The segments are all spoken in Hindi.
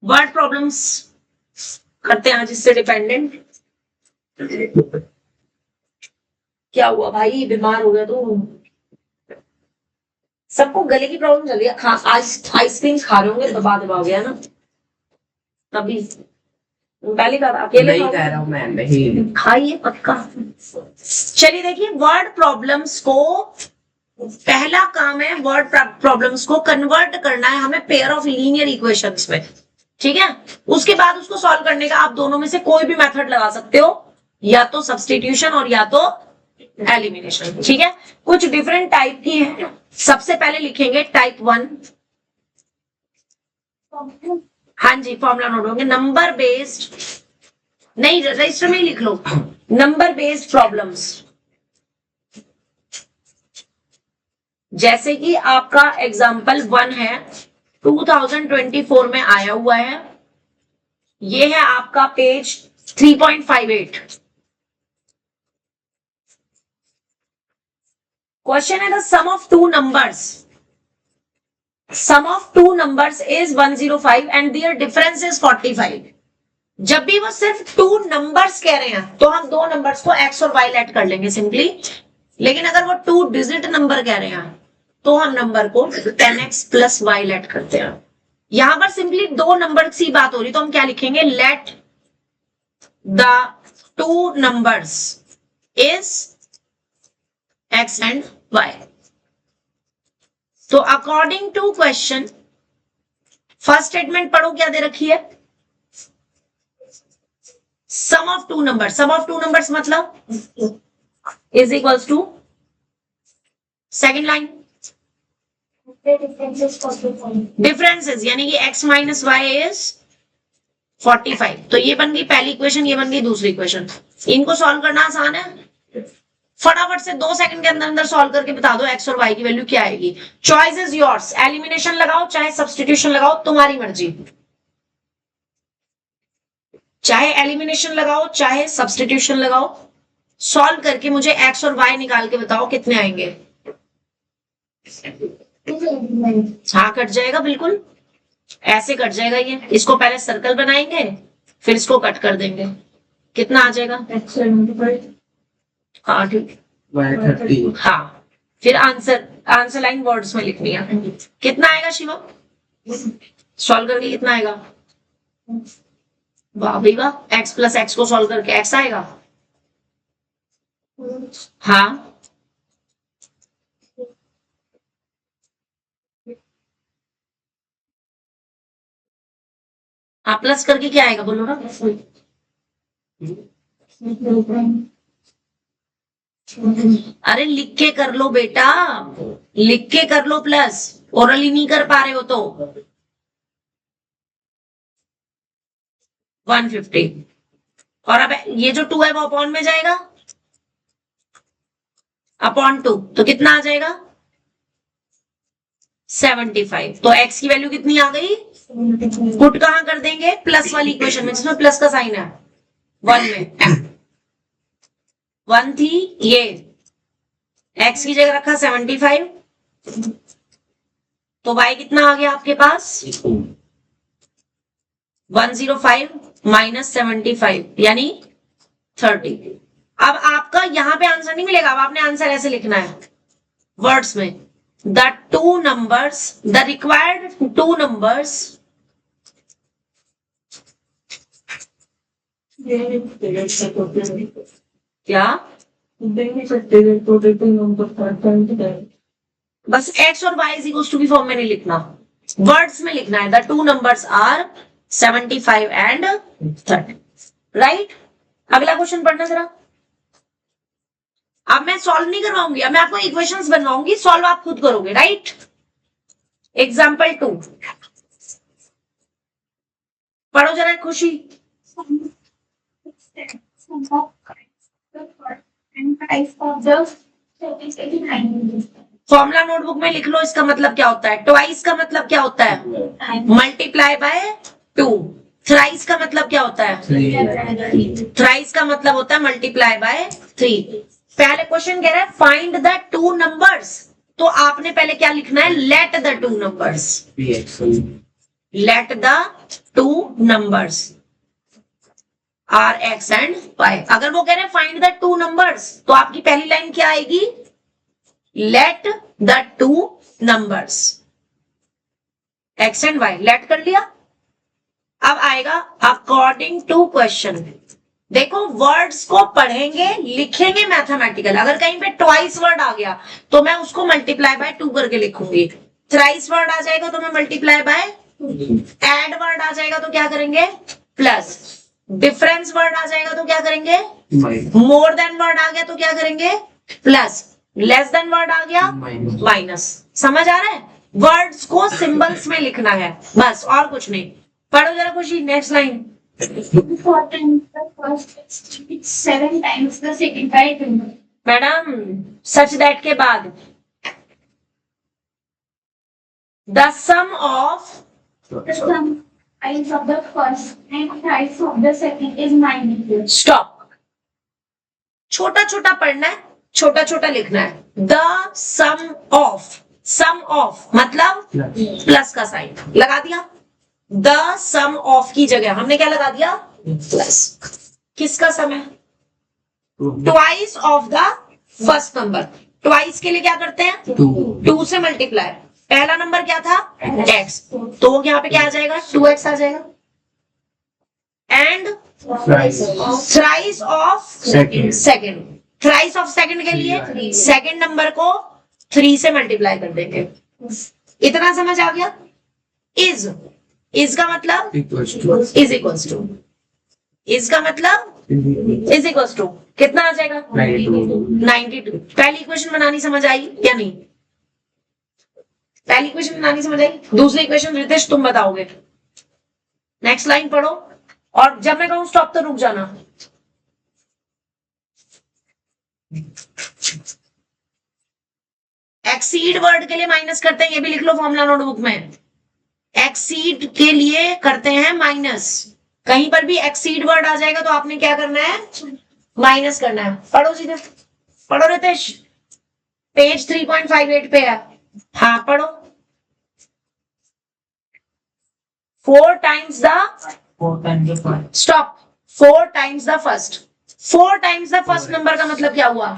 वर्ड प्रॉब्लम्स करते हैं आज इससे डिपेंडेंट। क्या हुआ भाई, बीमार हो गया तू? सबको गले की प्रॉब्लम चल रही है। आइसक्रीम खा रहे होंगे, दबा दबा गया ना तभी। पहली बार अकेले नहीं कह रहा हूँ मैं, नहीं खाइए पक्का। चलिए देखिए, वर्ड प्रॉब्लम्स को पहला काम है, वर्ड प्रॉब्लम्स को कन्वर्ट करना है हमें पेयर ऑफ लीनियर इक्वेशंस में, ठीक है। उसके बाद उसको सॉल्व करने का आप दोनों में से कोई भी मेथड लगा सकते हो, या तो सब्स्टिट्यूशन और या तो एलिमिनेशन, ठीक है। कुछ डिफरेंट टाइप की है। सबसे पहले लिखेंगे टाइप 1। हाँ जी, फॉर्मूला नोट होंगे। नंबर बेस्ड, नहीं रजिस्टर में ही लिख लो, नंबर बेस्ड प्रॉब्लम्स। जैसे कि आपका एग्जाम्पल 1 है, 2024 में आया हुआ है। ये है आपका पेज 3.58। क्वेश्चन है the sum of two numbers, sum of two numbers is 105 and their difference is 45। जब भी वो सिर्फ टू नंबर्स कह रहे हैं तो हम दो नंबर्स को एक्स और वाई लेट कर लेंगे सिंपली। लेकिन अगर वो टू डिजिट नंबर कह रहे हैं तो हम नंबर को 10x प्लस वाई लेट करते हैं। यहां पर सिंपली दो नंबर की बात हो रही तो हम क्या लिखेंगे, let the two numbers is x and y। तो according to question, first statement पढ़ो क्या दे रखी है, sum of two number. Sum of two numbers मतलब is equals to, second line differences, यानी कि x माइनस वाई इज 45। तो ये बन गई पहली इक्वेशन, ये बन गई दूसरी इक्वेशन। इनको सॉल्व करना आसान है, फटाफट से 2 सेकंड के अंदर अंदर सॉल्व करके बता दो x और y की वैल्यू क्या आएगी। चॉइस इज योर्स, एलिमिनेशन लगाओ चाहे सब्स्टिट्यूशन लगाओ, तुम्हारी मर्जी। चाहे एलिमिनेशन लगाओ चाहे सब्स्टिट्यूशन लगाओ, सॉल्व करके मुझे x और y निकाल के बताओ कितने आएंगे। हाँ कट जाएगा, बिल्कुल ऐसे कट जाएगा ये। इसको पहले सर्कल बनाएंगे फिर इसको कट कर देंगे, कितना आ जाएगा। हाँ ठीक, 30। हाँ फिर आंसर लाइन वर्ड्स में लिखनी है। कितना आएगा शिवम, सॉल्व करके कितना आएगा। वाह भाई वाह, x प्लस एक्स को सॉल्व करके x आएगा। हाँ हाँ, प्लस करके क्या आएगा बोलो ना। अरे लिख के कर लो बेटा, लिख के कर लो प्लस, ओरली नहीं कर पा रहे हो तो। 150 और अब ये जो 2 है वो अपॉन में जाएगा, अपॉन 2, तो कितना आ जाएगा 75। तो x की वैल्यू कितनी आ गई, पुट कहां कर देंगे, प्लस वाली इक्वेशन में जिसमें प्लस का साइन है, 1 में। 1 थी ये, x की जगह रखा 75, तो y कितना आ गया आपके पास 105 माइनस 75 यानी 30। अब आपका यहां पे आंसर नहीं मिलेगा, अब आपने आंसर ऐसे लिखना है वर्ड्स में, the two numbers, the required two numbers क्या, बस x और y इज इक्वल टू की फॉर्म में नहीं लिखना, वर्ड्स में लिखना है, the two numbers are 75 and 30, right. अगला क्वेश्चन पढ़ना जरा। अब मैं सॉल्व नहीं करवाऊंगी, अब मैं आपको इक्वेशंस बनवाऊंगी, सॉल्व आप खुद करोगे, राइट। एग्जाम्पल 2 पढ़ो जरा खुशी। फॉर्मूला नोटबुक में लिख लो, इसका मतलब क्या होता है, ट्वाइस का मतलब क्या होता है मल्टीप्लाई बाय 2, थ्राइस का मतलब क्या होता है, थ्राइस का मतलब होता है मल्टीप्लाई बाय 3। पहले क्वेश्चन कह रहा है फाइंड द टू नंबर्स, तो आपने पहले क्या लिखना है, let the two numbers, let the two numbers are X and Y. अगर वो कह रहे हैं फाइंड द टू नंबर्स, तो आपकी पहली लाइन क्या आएगी, let the two numbers X and Y. Let कर लिया। अब आएगा अकॉर्डिंग टू क्वेश्चन। देखो वर्ड्स को पढ़ेंगे लिखेंगे मैथमेटिकल। अगर कहीं पे ट्वाइस वर्ड आ गया तो मैं उसको मल्टीप्लाई बाय 2 करके लिखूंगी। थ्राइस वर्ड आ जाएगा तो मैं मल्टीप्लाई बाय, एड वर्ड आ जाएगा तो क्या करेंगे, प्लस, डिफरेंस वर्ड आ जाएगा तो क्या करेंगे, मोर देन वर्ड आ गया तो क्या करेंगे, प्लस, लेस देन वर्ड आ गया माइनस। समझ आ रहा है, वर्ड्स को सिंबल्स में लिखना है बस, और कुछ नहीं। पढ़ो जरा खुशी, next line. 4 times the first is 7 times the second, right? Madam such that के बाद the sum of, The sum is of the first and price of the second is 92. Stop. छोटा छोटा पढ़ना है, छोटा छोटा लिखना है। The sum of, sum of मतलब प्लस का साइन लगा दिया। द सम ऑफ की जगह हमने क्या लगा दिया, प्लस। किसका सम है, twice of the first number. Twice के लिए क्या करते हैं, 2 से मल्टीप्लाई। पहला नंबर क्या था, x, तो वो यहाँ पे क्या आ जाएगा, 2x आ जाएगा। And thrice of second, thrice of second के लिए सेकंड नंबर को 3 से मल्टीप्लाई कर देंगे। इतना समझ आ गया। इज का मतलब इज इक्वल्स टू, इज का मतलब इज इक्वल्स टू कितना आ जाएगा, 92। पहली इक्वेशन बनानी समझ आई या नहीं, पहली इक्वेशन बनानी समझ आई। दूसरी इक्वेशन रितेश तुम बताओगे। नेक्स्ट लाइन पढ़ो, और जब मैं कहूं स्टॉप तो रुक जाना। एक्सीड वर्ड के लिए माइनस करते हैं, ये भी लिख लो फॉर्मूला नोटबुक में। एक्सीड के लिए करते हैं माइनस। कहीं पर भी एक्सीड वर्ड आ जाएगा तो आपने क्या करना है, माइनस करना है। पढ़ो सीधे, पढ़ो रितेश, पेज 3.58 पे है। हाँ पढ़ो। 4 times the, stop, 4 times the first। 4 times the first number का मतलब क्या हुआ,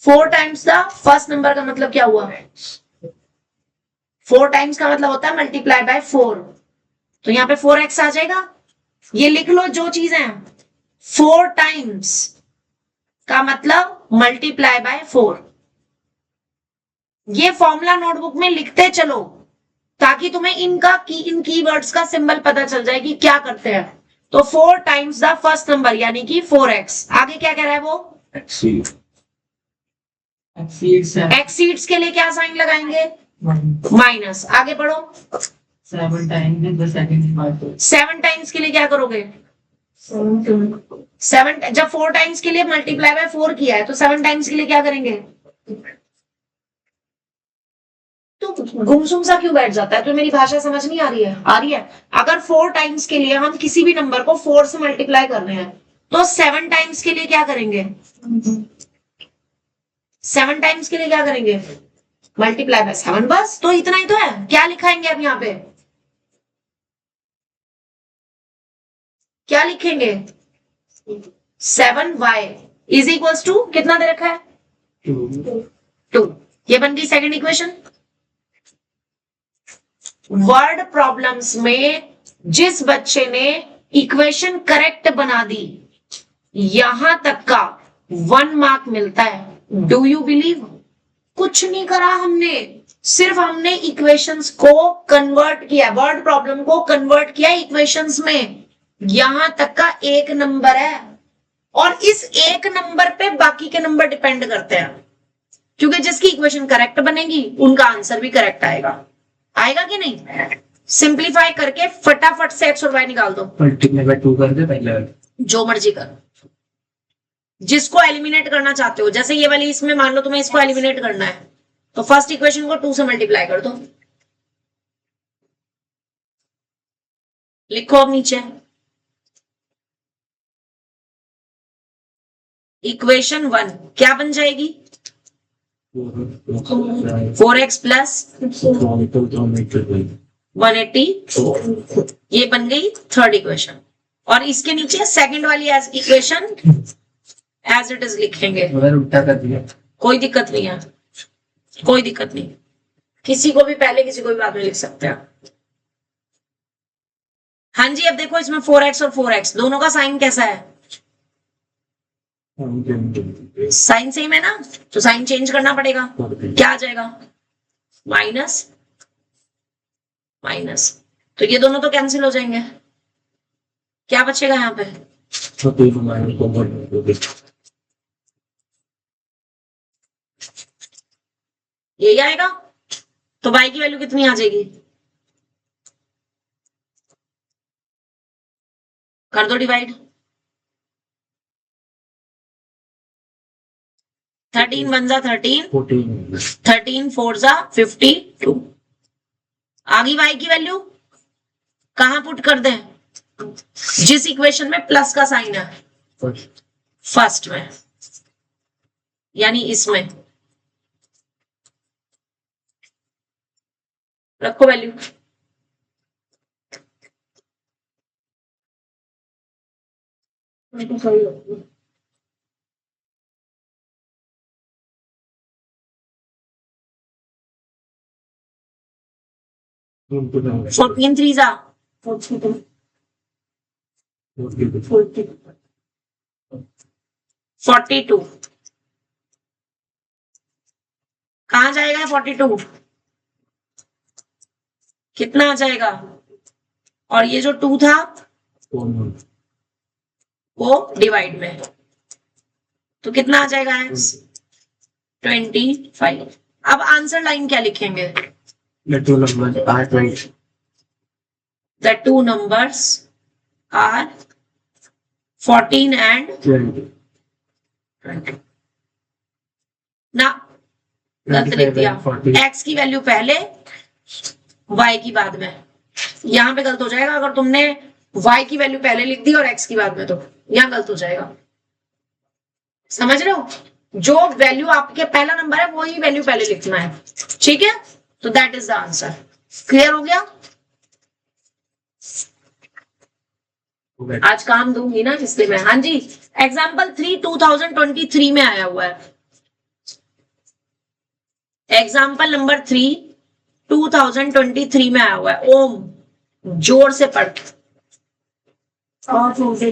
4 times the first नंबर का मतलब क्या हुआ, 4 times का मतलब होता है मल्टीप्लाई बाय 4। तो यहाँ पे 4x आ जाएगा। ये लिख लो जो चीजें, 4 times का मतलब मल्टीप्लाई बाय 4। ये फॉर्मूला नोटबुक में लिखते चलो ताकि तुम्हें इन कीवर्ड्स का सिंबल पता चल जाए कि क्या करते हैं। तो 4 times द फर्स्ट नंबर यानी कि 4x। आगे क्या कह रहा है वो, एक्सीड्स के लिए क्या साइन लगाएंगे, माइनस। आगे बढ़ो। 7 times the second, 7 टाइम्स के लिए क्या करोगे, 7, जब 4 टाइम्स के लिए मल्टीप्लाई बाय 4 किया है तो 7 टाइम्स के लिए क्या करेंगे। तो गुमसुम सा क्यों बैठ जाता है, तो मेरी भाषा समझ नहीं आ रही है, आ रही है। अगर 4 टाइम्स के लिए हम किसी भी नंबर को 4 से मल्टीप्लाई कर रहे हैं तो 7 टाइम्स के लिए क्या करेंगे, 7 टाइम्स के लिए क्या करेंगे, मल्टीप्लाई बाय 7। बस, तो इतना ही तो है। क्या लिखाएंगे अब यहाँ पे, क्या लिखेंगे, 7y इज इक्वल्स टू कितना दे रखा है, 2। ये बन गई सेकंड इक्वेशन। वर्ड प्रॉब्लम्स में जिस बच्चे ने इक्वेशन करेक्ट बना दी यहां तक का 1 मार्क मिलता है। डू यू बिलीव, कुछ नहीं करा हमने, सिर्फ हमने इक्वेशंस को कन्वर्ट किया, वर्ड प्रॉब्लम को कन्वर्ट किया इक्वेशंस में। यहां तक का 1 नंबर है और इस 1 नंबर पे बाकी के नंबर डिपेंड करते हैं, क्योंकि जिसकी इक्वेशन करेक्ट बनेगी उनका आंसर भी करेक्ट आएगा। आएगा कि नहीं। सिंप्लीफाई करके फटाफट से x और y निकाल दो। मल्टीप्लाई बाय 2 कर दे पहले, जो मर्जी कर, जिसको एलिमिनेट करना चाहते हो। जैसे ये वाली, इसमें मान लो तुम्हें इसको एलिमिनेट करना है तो फर्स्ट इक्वेशन को 2 से मल्टीप्लाई कर दो। लिखो अब नीचे, इक्वेशन 1 क्या बन जाएगी, 4x प्लस 180, ये बन गई थर्ड इक्वेशन। और इसके नीचे सेकंड वाली as equation as it is लिखेंगे, मगर उल्टा कर दिया। कोई दिक्कत नहीं है, कोई दिक्कत नहीं, किसी को भी पहले किसी को भी बाद में लिख सकते हैं। हाँ जी, अब देखो इसमें 4x और 4x दोनों का साइन कैसा है, साइन सेम है ना, तो साइन चेंज करना पड़ेगा। क्या आ जाएगा, माइनस माइनस, तो ये दोनों तो कैंसिल हो जाएंगे, क्या बचेगा यहाँ पे, यही आएगा। तो y की वैल्यू कितनी आ जाएगी, कर दो डिवाइड, 13 1 जा 13, 13 4 जा 52। आ गई y की वैल्यू, कहां पुट कर दें, जिस इक्वेशन में प्लस का साइन है फर्स्ट में, यानी इसमें रखो वैल्यू। सही 14 3 जा 42, कहां जाएगा 42, कितना आ जाएगा, और ये जो 2 था वो डिवाइड में, तो कितना आ जाएगा x 25। अब आंसर लाइन क्या लिखेंगे, the two numbers are 14 and 20 ना, गलत लिख दिया, x की वैल्यू पहले y की बाद में, यहां पे गलत हो जाएगा अगर तुमने y की वैल्यू पहले लिख दी और x की बाद में, तो यहां गलत हो जाएगा, समझ रहे हो, जो वैल्यू आपके पहला नंबर है वही वैल्यू पहले लिखना है, ठीक है, तो that is the answer. Clear हो गया, आज काम दूंगी ना इसलिए मैं, हाँ जी, एग्जाम्पल 3 2023 में आया हुआ है, एग्जाम्पल नंबर 3 2023 में आया हुआ है, ओम जोर से पढ़।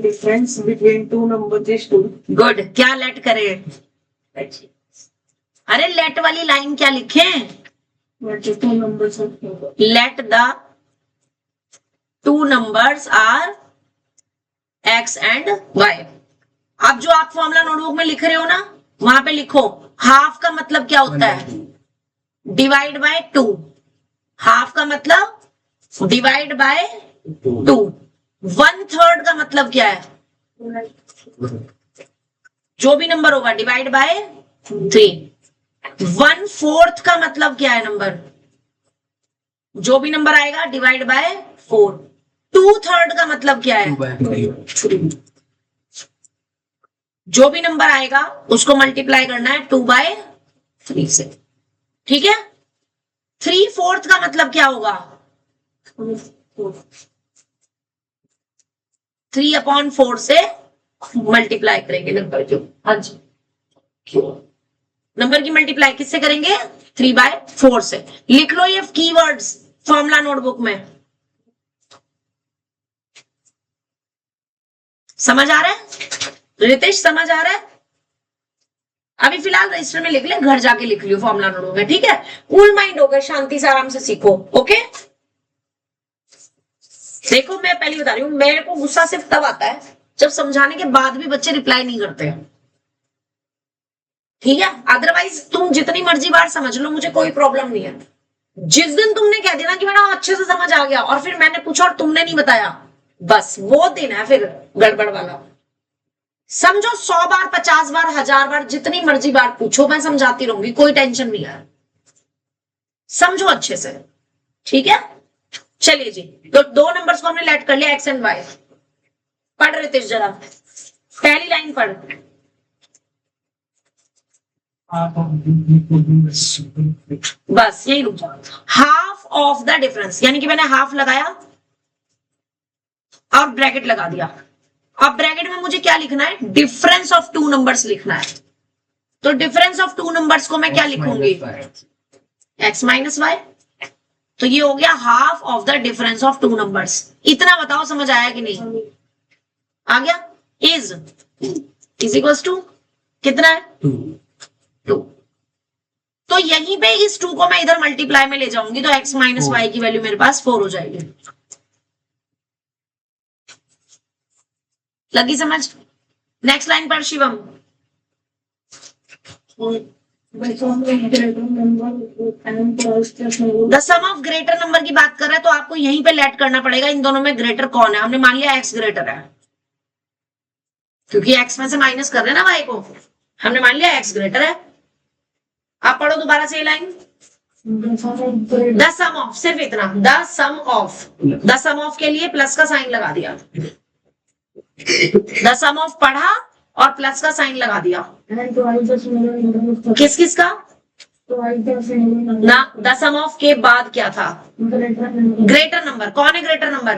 Difference between two numbers is 2। Good, क्या लेट करे, अरे लेट वाली लाइन क्या लिखें, let the two numbers are x and y। अब जो आप फॉर्मूला नोटबुक में लिख रहे हो ना, वहां पे लिखो हाफ का मतलब क्या होता है, डिवाइड बाय 2, हाफ का मतलब डिवाइड बाय 2, 1/3 का मतलब क्या है, जो भी नंबर होगा डिवाइड बाय 3, 1/4 का मतलब क्या है नंबर, जो भी नंबर आएगा डिवाइड बाय 4, 2/3 का मतलब क्या है, जो भी नंबर आएगा उसको मल्टीप्लाई करना है 2/3 से, ठीक है। 3/4 का मतलब क्या होगा, 3/4 से मल्टीप्लाई करेंगे नंबर जो, हाँ जी, नंबर की मल्टीप्लाई किससे करेंगे, 3/4 से। लिख लो ये कीवर्ड्स फॉर्मूला नोटबुक में, समझ आ रहा है रितेश, समझ आ रहा है, अभी फिलहाल रजिस्टर में लिख ले, घर जाके लिख लियो फॉर्मूला नोटबुक में, ठीक है, कूल माइंड होकर शांति से आराम से सीखो, ओके। देखो मैं पहले बता रही हूं, मेरे को गुस्सा सिर्फ तब आता है जब समझाने के बाद भी बच्चे रिप्लाई नहीं करते हैं, ठीक है, अदरवाइज तुम जितनी मर्जी बार समझ लो, मुझे कोई प्रॉब्लम नहीं है। जिस दिन तुमने कह दिया ना कि मैडम अच्छे से समझ आ गया और फिर मैंने पूछा और तुमने नहीं बताया, बस वो दिन है फिर गड़बड़ वाला। समझो 100 बार 50 बार 1000 बार जितनी मर्जी बार पूछो, मैं समझाती रहूंगी, कोई टेंशन नहीं है, समझो अच्छे से, ठीक है। चलिए जी, तो 2 नंबर्स को हमने लेट कर लिया, एक्स एंड वाई। पढ़ रहे थे जरा, पहली लाइन पढ़, बस यही रुक जाओ। हाफ ऑफ द डिफरेंस, यानी कि मैंने हाफ लगाया और ब्रैकेट लगा दिया। अब ब्रैकेट में मुझे क्या लिखना है? डिफरेंस ऑफ टू नंबर्स लिखना है। तो डिफरेंस ऑफ टू नंबर्स को मैं क्या लिखूंगी? x minus Y. तो ये हो गया half of the difference of two numbers. इतना बताओ समझ आया कि नहीं? आ गया? इज इक्वल्स टू कितना है? 2। तो यहीं पे इस 2 को मैं इधर मल्टीप्लाई में ले जाऊंगी तो x माइनस वाई की वैल्यू मेरे पास 4 हो जाएगी। लगी समझ? नेक्स्ट लाइन पर Shivam. The sum of greater number की बात कर रहा है तो आपको यहीं पे लेट करना पड़ेगा इन दोनों में ग्रेटर कौन है। हमने मान लिया x ग्रेटर है क्योंकि x में से माइनस कर रहे हैं ना y को। हमने मान लिया x ग्रेटर है। आप पढ़ो दोबारा से ये लाइन। द सम ऑफ, सिर्फ इतना, द सम ऑफ के लिए प्लस का साइन लगा दिया। द सम ऑफ पढ़ा और प्लस का साइन लगा दिया। किस किस का? ना, द सम ऑफ के बाद क्या था? Greater number. कौन है ग्रेटर नंबर?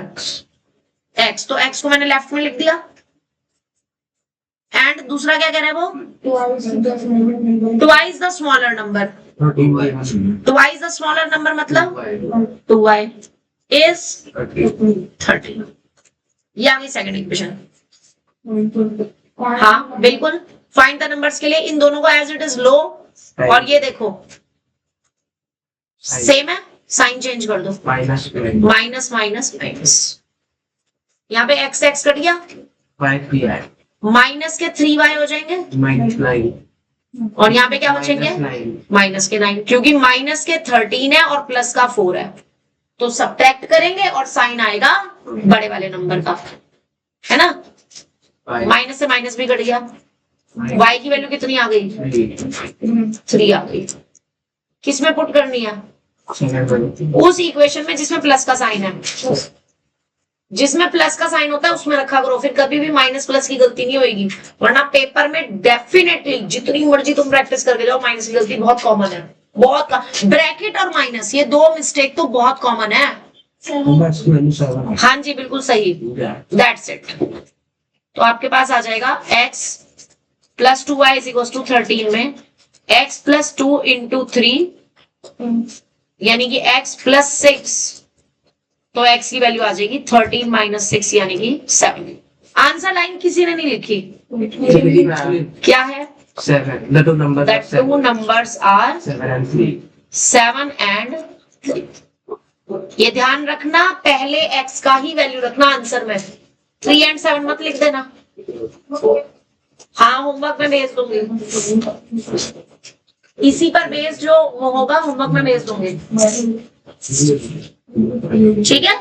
x। तो x को मैंने लेफ्ट में लिख दिया। एंड दूसरा क्या कह रहा है वो? Twice the smaller number. Twice the smaller number मतलब 2y इज 30। ये आ गई सेकंड इक्वेशन। हाँ बिल्कुल। फाइंड द नंबर्स के लिए इन दोनों को एज इट इज लो और ये देखो सेम है, साइन चेंज कर दो। Minus minus minus. यहाँ पे x x कट गया। माइनस के 3y हो जाएंगे और यहाँ पे क्या बचेंगे? माइनस के 9, क्योंकि माइनस के 13 है और प्लस का 4 है तो सब्ट्रैक्ट करेंगे और साइन आएगा बड़े वाले नंबर का, है ना? माइनस से माइनस भी कट गया। y की वैल्यू कितनी आ गई? 3 आ गई। किस में पुट करनी है? उस इक्वेशन में जिसमें प्लस का साइन है। जिसमें प्लस का साइन होता है उसमें रखा करो, फिर कभी भी माइनस प्लस की गलती नहीं होगी। वरना पेपर में डेफिनेटली जितनी मर्जी तुम प्रैक्टिस करके जाओ माइनस की गलती बहुत कॉमन है। ब्रैकेट और माइनस ये दो मिस्टेक तो बहुत कॉमन है। हाँ जी बिल्कुल सही, दैट्स इट। तो आपके पास आ जाएगा x plus 2y is equal to 13 में x प्लस 2 इंटू 3 यानी कि x प्लस 6, तो x की वैल्यू आ जाएगी 13 माइनस 6 यानी कि 7। आंसर लाइन किसी ने नहीं लिखी। क्या है? 7. The two numbers The two numbers are 7 and 3. ये ध्यान रखना, पहले x का ही वैल्यू रखना आंसर में, 3 and 7 मत लिख देना। हाँ होमवर्क में भेज दूंगी, इसी पर बेस्ड जो होगा होमवर्क में भेज दूंगी। ठीक है?